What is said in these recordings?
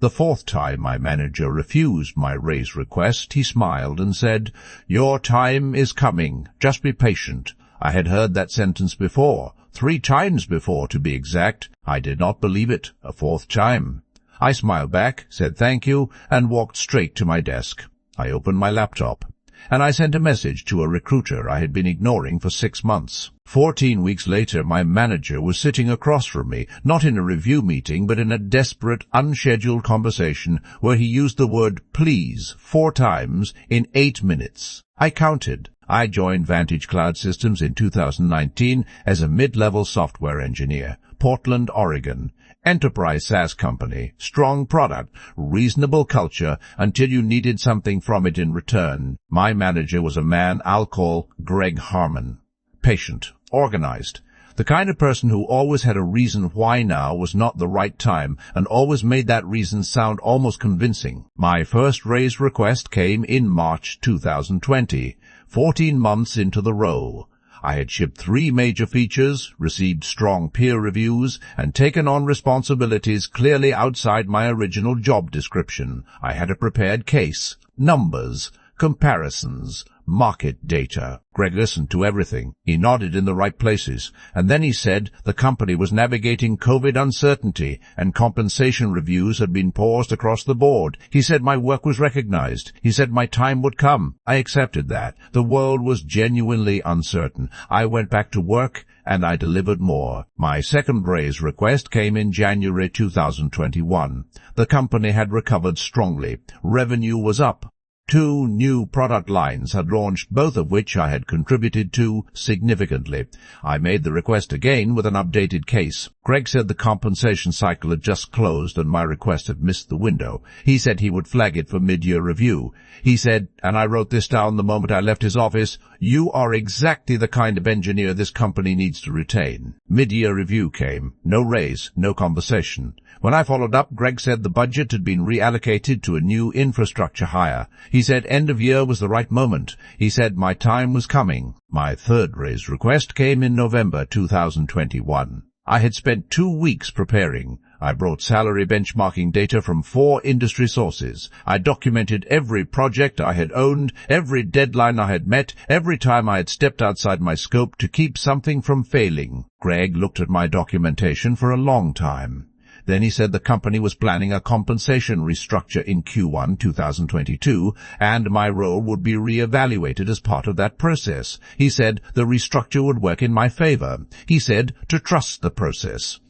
The fourth time my manager refused my raise request, he smiled and said, "Your time is coming. Just be patient." I had heard that sentence before, 3 times before to be exact. I did not believe it a fourth time. I smiled back, said thank you, and walked straight to my desk. I opened my laptop, and I sent a message to a recruiter I had been ignoring for 6 months. 14 weeks later, my manager was sitting across from me, not in a review meeting, but in a desperate, unscheduled conversation where he used the word please 4 times in 8 minutes. I counted. I joined Vantage Cloud Systems in 2019 as a mid-level software engineer. Portland, Oregon. Enterprise SaaS company, strong product, reasonable culture until you needed something from it in return. My manager was a man I'll call Greg Harmon. Patient, organized. The kind of person who always had a reason why now was not the right time and always made that reason sound almost convincing. My first raise request came in March 2020, 14 months into the role. I had shipped 3 major features, received strong peer reviews, and taken on responsibilities clearly outside my original job description. I had a prepared case, numbers, comparisons, market data. Greg listened to everything. He nodded in the right places, and then he said the company was navigating COVID uncertainty, and compensation reviews had been paused across the board. He said my work was recognized. He said my time would come. I accepted that. The world was genuinely uncertain. I went back to work, and I delivered more. My second raise request came in January 2021. The company had recovered strongly. Revenue was up. 2 new product lines had launched, both of which I had contributed to significantly. I made the request again with an updated case. Greg said the compensation cycle had just closed and my request had missed the window. He said he would flag it for mid-year review. He said, and I wrote this down the moment I left his office, "You are exactly the kind of engineer this company needs to retain." Mid-year review came. No raise, no conversation. When I followed up, Greg said the budget had been reallocated to a new infrastructure hire. He said end of year was the right moment. He said my time was coming. My third raise request came in November 2021. I had spent 2 weeks preparing. I brought salary benchmarking data from 4 industry sources. I documented every project I had owned, every deadline I had met, every time I had stepped outside my scope to keep something from failing. Greg looked at my documentation for a long time. Then he said the company was planning a compensation restructure in Q1 2022, and my role would be re-evaluated as part of that process. He said the restructure would work in my favor. He said to trust the process.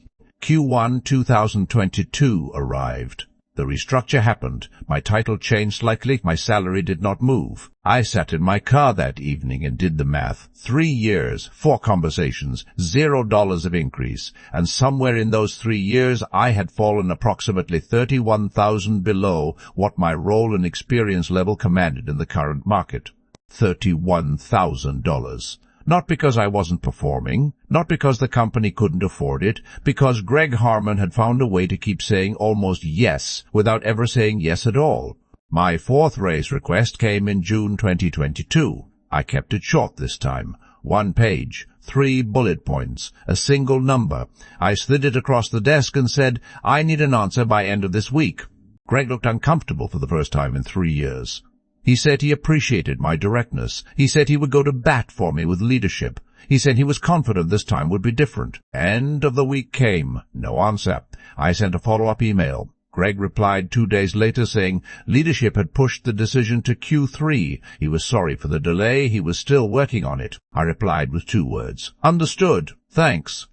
Q1 2022 arrived. The restructure happened. My title changed slightly. My salary did not move. I sat in my car that evening and did the math. 3 years, 4 conversations, $0 of increase. And somewhere in those 3 years, I had fallen approximately $31,000 below what my role and experience level commanded in the current market. $31,000. Not because I wasn't performing, not because the company couldn't afford it, because Greg Harmon had found a way to keep saying almost yes without ever saying yes at all. My fourth raise request came in June 2022. I kept it short this time. 1 page, 3 bullet points, a single number. I slid it across the desk and said, "I need an answer by end of this week." Greg looked uncomfortable for the first time in 3 years. He said he appreciated my directness. He said he would go to bat for me with leadership. He said he was confident this time would be different. End of the week came. No answer. I sent a follow-up email. Greg replied 2 days later saying leadership had pushed the decision to Q3. He was sorry for the delay. He was still working on it. I replied with 2 words. Understood. Thanks.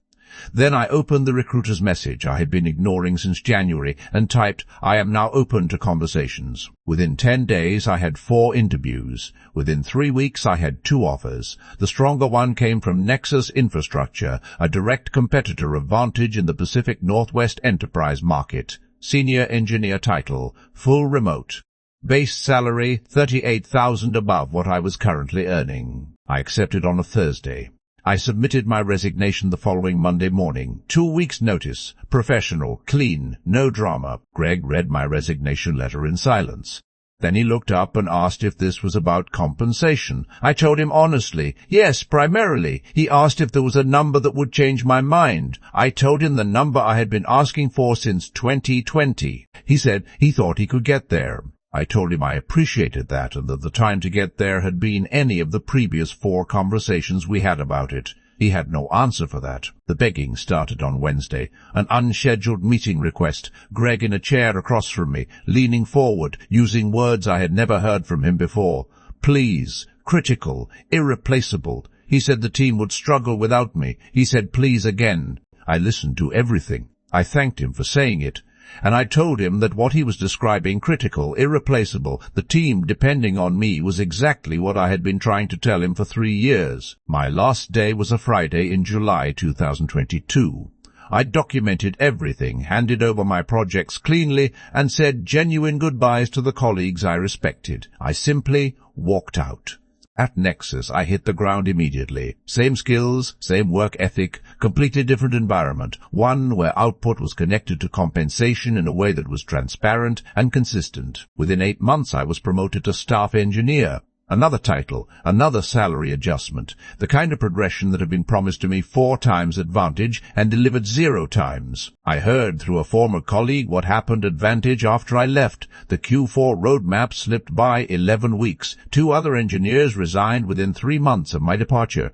Then I opened the recruiter's message I had been ignoring since January and typed, "I am now open to conversations." Within 10 days I had 4 interviews. Within 3 weeks I had 2 offers. The stronger one came from Nexus Infrastructure, a direct competitor of Vantage in the Pacific Northwest enterprise market. Senior engineer title, full remote. Base salary, $38,000 above what I was currently earning. I accepted on a Thursday. I submitted my resignation the following Monday morning. 2 weeks' notice. Professional, clean, no drama. Greg read my resignation letter in silence. Then he looked up and asked if this was about compensation. I told him honestly, yes, primarily. He asked if there was a number that would change my mind. I told him the number I had been asking for since 2020. He said he thought he could get there. I told him I appreciated that and that the time to get there had been any of the previous 4 conversations we had about it. He had no answer for that. The begging started on Wednesday. An unscheduled meeting request. Greg in a chair across from me, leaning forward, using words I had never heard from him before. Please, critical, irreplaceable. He said the team would struggle without me. He said please again. I listened to everything. I thanked him for saying it. And I told him that what he was describing, critical, irreplaceable, the team depending on me, was exactly what I had been trying to tell him for 3 years. My last day was a Friday in July 2022. I documented everything, handed over my projects cleanly, and said genuine goodbyes to the colleagues I respected. I simply walked out. At Nexus, I hit the ground immediately. Same skills, same work ethic, completely different environment. One where output was connected to compensation in a way that was transparent and consistent. Within 8 months, I was promoted to staff engineer. Another title, another salary adjustment, the kind of progression that had been promised to me 4 times at Vantage and delivered 0 times. I heard through a former colleague what happened at Vantage after I left. The Q4 roadmap slipped by 11 weeks. 2 other engineers resigned within 3 months of my departure.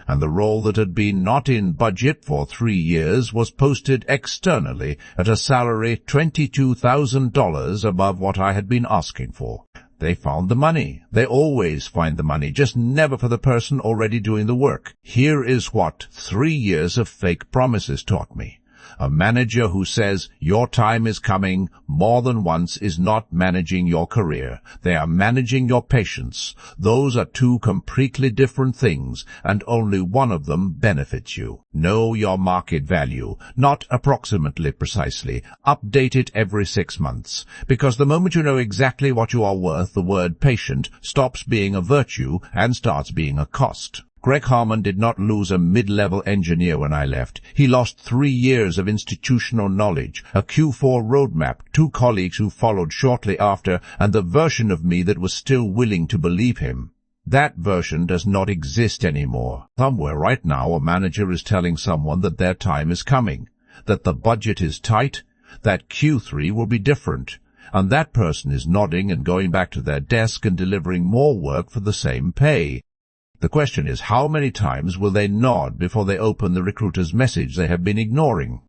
And the role that had been not in budget for 3 years was posted externally at a salary $22,000 above what I had been asking for. They found the money. They always find the money, just never for the person already doing the work. Here is what 3 years of fake promises taught me. A manager who says your time is coming more than once is not managing your career. They are managing your patience. Those are 2 completely different things, and only one of them benefits you. Know your market value, not approximately precisely. Update it every 6 months, because the moment you know exactly what you are worth, the word patient stops being a virtue and starts being a cost. Greg Harmon did not lose a mid-level engineer when I left. He lost 3 years of institutional knowledge, a Q4 roadmap, 2 colleagues who followed shortly after, and the version of me that was still willing to believe him. That version does not exist anymore. Somewhere right now a manager is telling someone that their time is coming, that the budget is tight, that Q3 will be different, and that person is nodding and going back to their desk and delivering more work for the same pay. The question is, how many times will they nod before they open the recruiter's message they have been ignoring?